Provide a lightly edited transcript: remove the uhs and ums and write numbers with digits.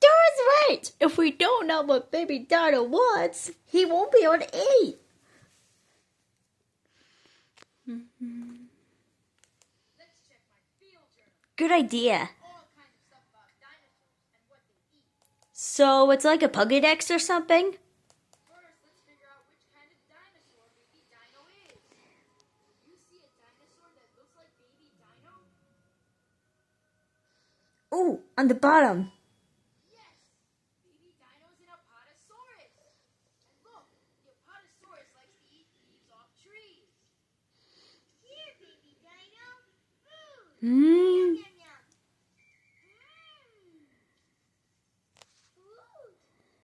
Dora's right. If we don't know what Baby Dino wants, he won't be able to eat. Good idea. So it's like a Pokédex or something? First, let's figure out which kind of dinosaur Baby Dino is. You see a dinosaur that looks like Baby Dino? Ooh, on the bottom. Yes! Baby Dino's an Apatosaurus! And look, the Apatosaurus likes to eat leaves off trees. Here, Baby Dino! Food!